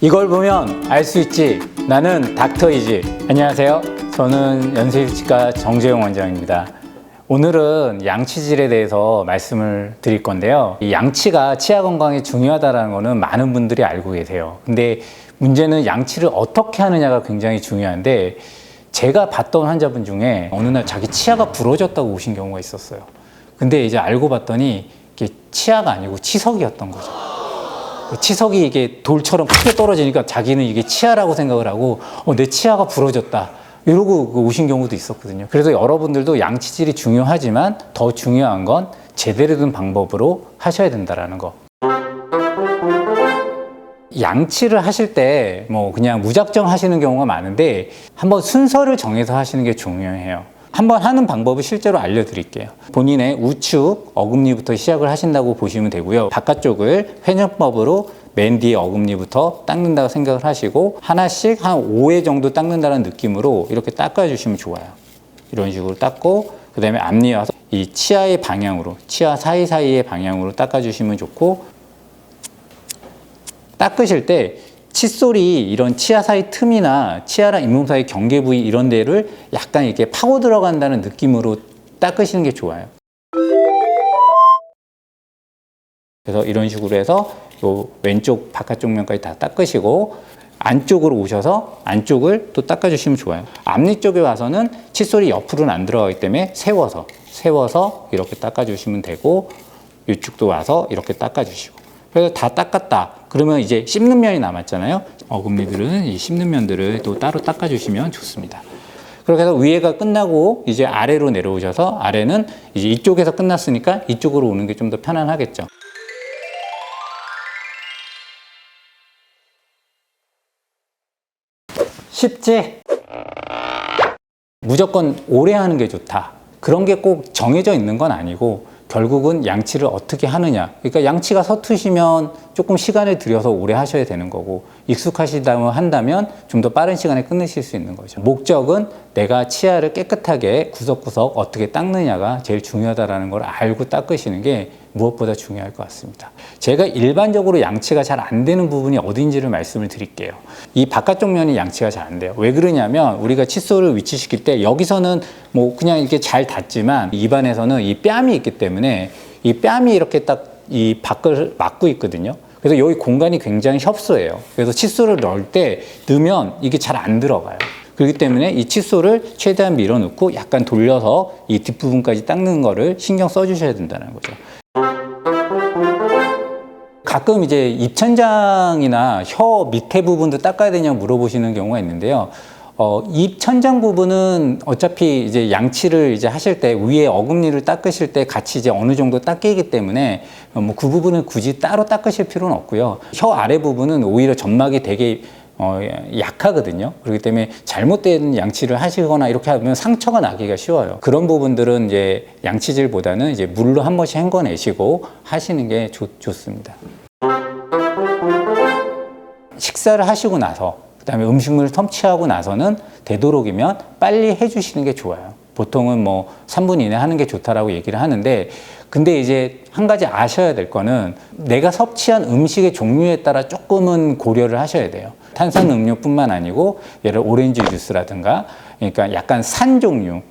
이걸 보면 알 수 있지. 나는 닥터이지. 안녕하세요. 저는 연세일치과 정재용 원장입니다. 오늘은 양치질에 대해서 말씀을 드릴 건데요. 이 양치가 치아 건강에 중요하다는 거는 많은 분들이 알고 계세요. 근데 문제는 양치를 어떻게 하느냐가 굉장히 중요한데, 제가 봤던 환자분 중에 어느 날 자기 치아가 부러졌다고 오신 경우가 있었어요. 근데 이제 알고 봤더니 이게 치아가 아니고 치석이었던 거죠. 치석이 이게 돌처럼 크게 떨어지니까 자기는 이게 치아라고 생각을 하고 내 치아가 부러졌다 이러고 오신 경우도 있었거든요. 그래서 여러분들도 양치질이 중요하지만 더 중요한 건 제대로 된 방법으로 하셔야 된다는 거. 양치를 하실 때 뭐 그냥 무작정 하시는 경우가 많은데 한번 순서를 정해서 하시는 게 중요해요. 한번 하는 방법을 실제로 알려드릴게요. 본인의 우측 어금니부터 시작을 하신다고 보시면 되고요. 바깥쪽을 회전법으로 맨 뒤에 어금니부터 닦는다고 생각을 하시고 하나씩 한 5회 정도 닦는다는 느낌으로 이렇게 닦아주시면 좋아요. 이런 식으로 닦고 그 다음에 앞니에 와서 이 치아의 방향으로, 치아 사이사이의 방향으로 닦아주시면 좋고, 닦으실 때 칫솔이 이런 치아 사이 틈이나 치아랑 잇몸 사이 경계 부위 이런 데를 약간 이렇게 파고 들어간다는 느낌으로 닦으시는 게 좋아요. 그래서 이런 식으로 해서 요 왼쪽 바깥쪽 면까지 다 닦으시고 안쪽으로 오셔서 안쪽을 또 닦아주시면 좋아요. 앞니 쪽에 와서는 칫솔이 옆으로는 안 들어가기 때문에 세워서 이렇게 닦아주시면 되고, 이쪽도 와서 이렇게 닦아주시고. 그래서 다 닦았다. 그러면 이제 씹는 면이 남았잖아요. 어금니들은 이 씹는 면들을 또 따로 닦아주시면 좋습니다. 그렇게 해서 위에가 끝나고 이제 아래로 내려오셔서 아래는 이제 이쪽에서 끝났으니까 이쪽으로 오는 게 좀 더 편안하겠죠. 쉽지? 무조건 오래 하는 게 좋다. 그런 게 꼭 정해져 있는 건 아니고 결국은 양치를 어떻게 하느냐. 그러니까 양치가 서투시면 조금 시간을 들여서 오래 하셔야 되는 거고, 익숙하시다면 한다면 좀 더 빠른 시간에 끝내실 수 있는 거죠. 목적은 내가 치아를 깨끗하게 구석구석 어떻게 닦느냐가 제일 중요하다는 걸 알고 닦으시는 게 무엇보다 중요할 것 같습니다. 제가 일반적으로 양치가 잘 안 되는 부분이 어딘지를 말씀을 드릴게요. 이 바깥쪽 면이 양치가 잘 안 돼요. 왜 그러냐면 우리가 칫솔을 위치시킬 때 여기서는 뭐 그냥 이렇게 잘 닿지만 입안에서는 이 뺨이 있기 때문에 이 뺨이 이렇게 딱 이 밖을 막고 있거든요. 그래서 여기 공간이 굉장히 협소해요. 그래서 칫솔을 넣을 때 넣으면 이게 잘 안 들어가요. 그렇기 때문에 이 칫솔을 최대한 밀어넣고 약간 돌려서 이 뒷부분까지 닦는 거를 신경 써주셔야 된다는 거죠. 가끔 이제 입천장이나 혀 밑에 부분도 닦아야 되냐고 물어보시는 경우가 있는데요. 입천장 부분은 어차피 이제 양치를 이제 하실 때 위에 어금니를 닦으실 때 같이 이제 어느 정도 닦이기 때문에 뭐 그 부분은 굳이 따로 닦으실 필요는 없고요. 혀 아래 부분은 오히려 점막이 되게 약하거든요. 그렇기 때문에 잘못된 양치를 하시거나 이렇게 하면 상처가 나기가 쉬워요. 그런 부분들은 이제 양치질보다는 이제 물로 한 번씩 헹궈내시고 하시는 게 좋습니다. 식사를 하시고 나서 그다음에 음식물을 섭취하고 나서는 되도록이면 빨리 해주시는 게 좋아요. 보통은 뭐 3분 이내 하는 게 좋다라고 얘기를 하는데, 근데 이제 한 가지 아셔야 될 거는 내가 섭취한 음식의 종류에 따라 조금은 고려를 하셔야 돼요. 탄산음료뿐만 아니고 예를 들어 오렌지 주스라든가, 그러니까 약간 산 종류,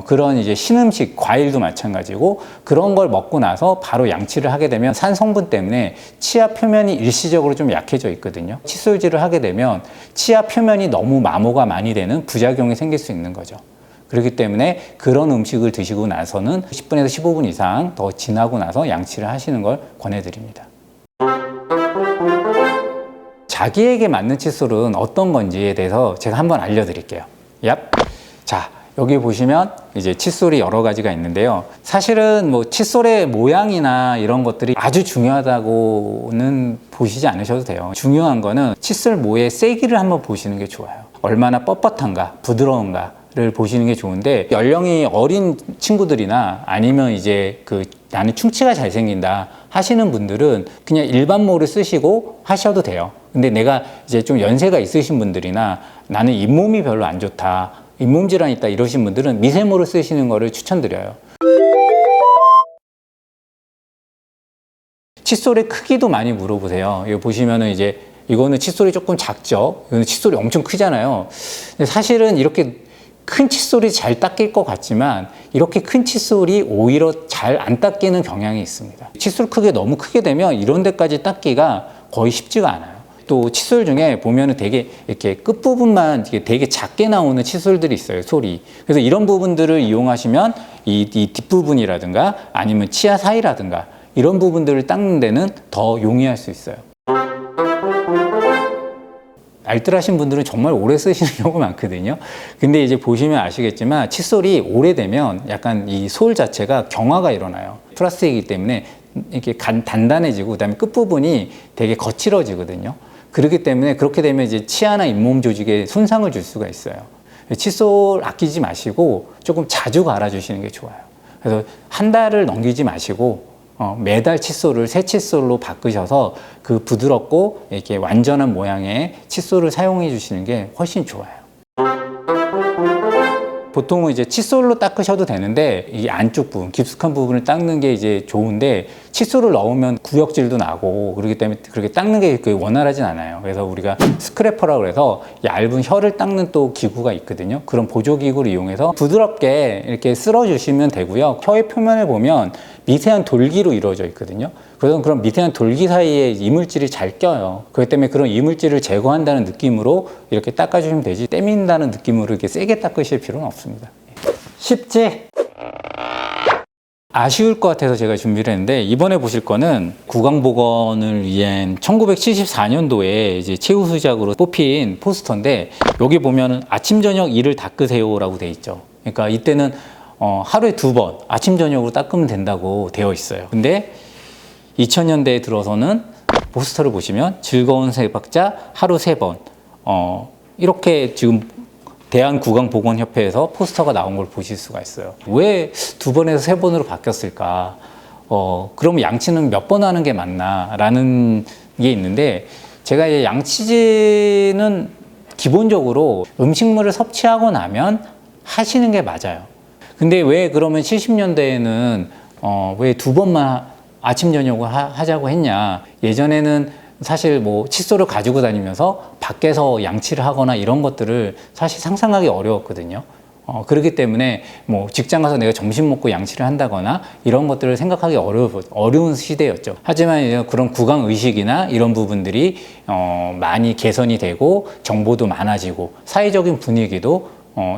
그런 이제 신음식, 과일도 마찬가지고, 그런 걸 먹고 나서 바로 양치를 하게 되면 산 성분 때문에 치아 표면이 일시적으로 좀 약해져 있거든요. 칫솔질을 하게 되면 치아 표면이 너무 마모가 많이 되는 부작용이 생길 수 있는 거죠. 그렇기 때문에 그런 음식을 드시고 나서는 10분에서 15분 이상 더 지나고 나서 양치를 하시는 걸 권해드립니다. 자기에게 맞는 칫솔은 어떤 건지에 대해서 제가 한번 알려드릴게요. 자, 여기 보시면 이제 칫솔이 여러 가지가 있는데요. 사실은 뭐 칫솔의 모양이나 이런 것들이 아주 중요하다고는 보시지 않으셔도 돼요. 중요한 거는 칫솔 모의 세기를 한번 보시는 게 좋아요. 얼마나 뻣뻣한가, 부드러운가를 보시는 게 좋은데, 연령이 어린 친구들이나 아니면 이제 나는 충치가 잘 생긴다 하시는 분들은 그냥 일반 모를 쓰시고 하셔도 돼요. 근데 내가 이제 좀 연세가 있으신 분들이나 나는 잇몸이 별로 안 좋다, 잇몸 질환이 있다 이러신 분들은 미세모를 쓰시는 거를 추천드려요. 칫솔의 크기도 많이 물어보세요. 여기 보시면은 이제 이거는 칫솔이 조금 작죠. 이거는 칫솔이 엄청 크잖아요. 근데 사실은 이렇게 큰 칫솔이 잘 닦일 것 같지만 이렇게 큰 칫솔이 오히려 잘 안 닦이는 경향이 있습니다. 칫솔 크게 너무 크게 되면 이런 데까지 닦기가 거의 쉽지가 않아요. 또 칫솔 중에 보면은 되게 이렇게 끝부분만 되게 작게 나오는 칫솔들이 있어요, 솔이. 그래서 이런 부분들을 이용하시면 이 뒷부분이라든가 아니면 치아 사이라든가 이런 부분들을 닦는 데는 더 용이할 수 있어요. 알뜰하신 분들은 정말 오래 쓰시는 경우가 많거든요. 근데 이제 보시면 아시겠지만 칫솔이 오래되면 약간 이 솔 자체가 경화가 일어나요. 플라스틱이기 때문에 이렇게 단단해지고 그다음에 끝부분이 되게 거칠어지거든요. 그렇기 때문에 그렇게 되면 이제 치아나 잇몸 조직에 손상을 줄 수가 있어요. 칫솔 아끼지 마시고 조금 자주 갈아주시는 게 좋아요. 그래서 한 달을 넘기지 마시고 매달 칫솔을 새 칫솔로 바꾸셔서 그 부드럽고 이렇게 완전한 모양의 칫솔을 사용해 주시는 게 훨씬 좋아요. 보통은 이제 칫솔로 닦으셔도 되는데 이 안쪽 부분, 깊숙한 부분을 닦는 게 이제 좋은데 칫솔을 넣으면 구역질도 나고 그렇기 때문에 그렇게 닦는 게 원활하진 않아요. 그래서 우리가 스크래퍼라고 해서 얇은 혀를 닦는 또 기구가 있거든요. 그런 보조기구를 이용해서 부드럽게 이렇게 쓸어주시면 되고요. 혀의 표면을 보면 미세한 돌기로 이루어져 있거든요. 그래서 그런 미세한 돌기 사이에 이물질이 잘 껴요. 그렇기 때문에 그런 이물질을 제거한다는 느낌으로 이렇게 닦아주시면 되지 때민다는 느낌으로 이렇게 세게 닦으실 필요는 없습니다. 쉽지? 아쉬울 것 같아서 제가 준비를 했는데 이번에 보실 거는 구강보건을 위한 1974년도에 이제 최우수작으로 뽑힌 포스터인데 여기 보면은 아침 저녁 이를 닦으세요라고 돼 있죠. 그러니까 이때는 하루에 2번 아침 저녁으로 닦으면 된다고 되어 있어요. 근데 2000년대에 들어서는 포스터를 보시면 즐거운 세 박자 하루 3번 이렇게 지금 대한구강보건협회에서 포스터가 나온 걸 보실 수가 있어요. 왜 2번에서 3번으로 바뀌었을까? 그럼 양치는 몇 번 하는 게 맞나? 라는 게 있는데 제가 이제 양치질은 기본적으로 음식물을 섭취하고 나면 하시는 게 맞아요. 근데 왜 그러면 70년대에는 왜 2번만 아침 저녁을 하자고 했냐? 예전에는 사실 뭐 칫솔을 가지고 다니면서 밖에서 양치를 하거나 이런 것들을 사실 상상하기 어려웠거든요. 그렇기 때문에 뭐 직장 가서 내가 점심 먹고 양치를 한다거나 이런 것들을 생각하기 어려운 시대였죠. 하지만 이제 그런 구강 의식이나 이런 부분들이 많이 개선이 되고 정보도 많아지고 사회적인 분위기도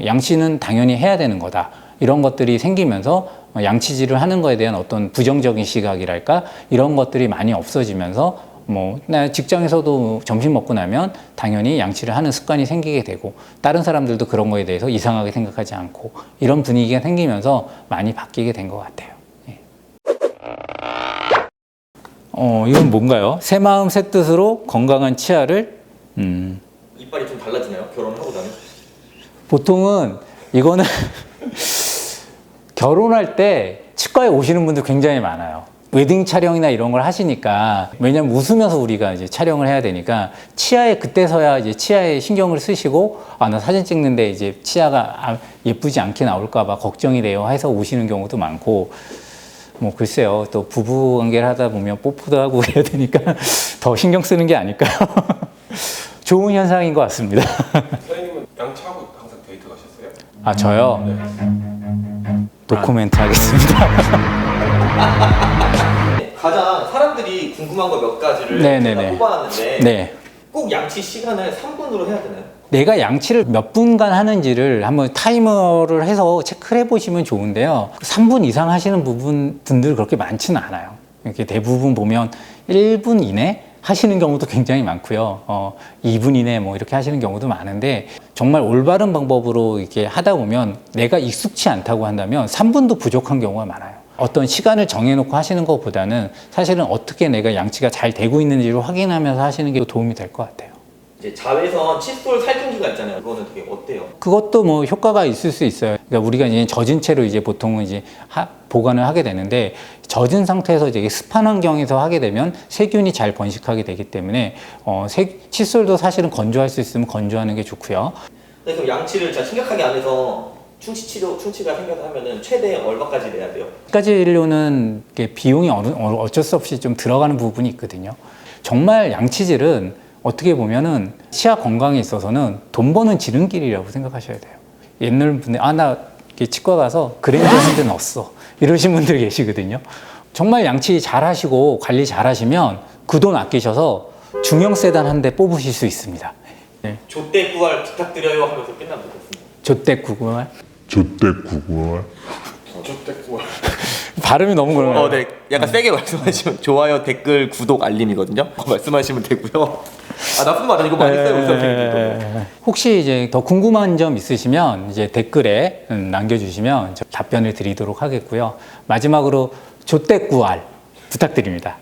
양치는 당연히 해야 되는 거다. 이런 것들이 생기면서 양치질을 하는 거에 대한 어떤 부정적인 시각이랄까 이런 것들이 많이 없어지면서 나 직장에서도 점심 먹고 나면 당연히 양치를 하는 습관이 생기게 되고 다른 사람들도 그런 거에 대해서 이상하게 생각하지 않고 이런 분위기가 생기면서 많이 바뀌게 된 것 같아요. 예. 이건 뭔가요? 새 마음 새 뜻으로 건강한 치아를 이빨이 좀 달라지나요? 결혼하고 나면? 보통은 이거는 결혼할 때 치과에 오시는 분들 굉장히 많아요. 웨딩 촬영이나 이런 걸 하시니까 왜냐면 웃으면서 우리가 이제 촬영을 해야 되니까 치아에 그때서야 이제 치아에 신경을 쓰시고 나 사진 찍는데 이제 치아가 예쁘지 않게 나올까 봐 걱정이 돼요 해서 오시는 경우도 많고 글쎄요 또 부부 관계를 하다 보면 뽀뽀도 하고 해야 되니까 더 신경 쓰는 게 아닐까요? 좋은 현상인 것 같습니다. 사장님은 양치하고 항상 데이트 가셨어요? 저요? 네. 노코멘트 하겠습니다. 가장 사람들이 궁금한 거 몇 가지를 네네네. 제가 뽑아놨는데 네. 꼭 양치 시간을 3분으로 해야 되나요? 내가 양치를 몇 분간 하는지를 한번 타이머를 해서 체크를 해보시면 좋은데요. 3분 이상 하시는 분들 그렇게 많지는 않아요. 이렇게 대부분 보면 1분 이내 하시는 경우도 굉장히 많고요. 2분 이내 이렇게 하시는 경우도 많은데 정말 올바른 방법으로 이렇게 하다 보면 내가 익숙치 않다고 한다면 3분도 부족한 경우가 많아요. 어떤 시간을 정해놓고 하시는 것보다는 사실은 어떻게 내가 양치가 잘 되고 있는지를 확인하면서 하시는 게 도움이 될 것 같아요. 이제 자외선 칫솔 살균기가 있잖아요. 그거는 되게 어때요? 그것도 효과가 있을 수 있어요. 그러니까 우리가 이제 젖은 채로 이제 보통은 이제 보관을 하게 되는데 젖은 상태에서 이제 습한 환경에서 하게 되면 세균이 잘 번식하게 되기 때문에 칫솔도 사실은 건조할 수 있으면 건조하는 게 좋고요. 네, 그럼 양치를 진짜 심각하게 안 해서 충치가 생겨서 하면은 최대 얼마까지 내야 돼요? 치과진료는 비용이 어쩔 수 없이 좀 들어가는 부분이 있거든요. 정말 양치질은 어떻게 보면은 치아 건강에 있어서는 돈 버는 지름길이라고 생각하셔야 돼요. 옛날 분들 나 치과 가서 그랜저 한 대 넣었어 이러신 분들 계시거든요. 정말 양치 잘 하시고 관리 잘 하시면 그 돈 아끼셔서 중형 세단 한 대 뽑으실 수 있습니다. 네. 조대 구할 부탁드려요 하면서 끝나면 좋겠습니다. 조떼구구말 조떼구구월 저택구월 발음이 너무 그러네요. 네. 약간 세게 말씀하시면 좋아요, 댓글, 구독, 알림이거든요. 말씀하시면 되고요. 나쁜 말 아니고 많이 써요, 우선. 혹시 이제 더 궁금한 점 있으시면 이제 댓글에 남겨주시면 저 답변을 드리도록 하겠고요. 마지막으로 조떼구알 부탁드립니다.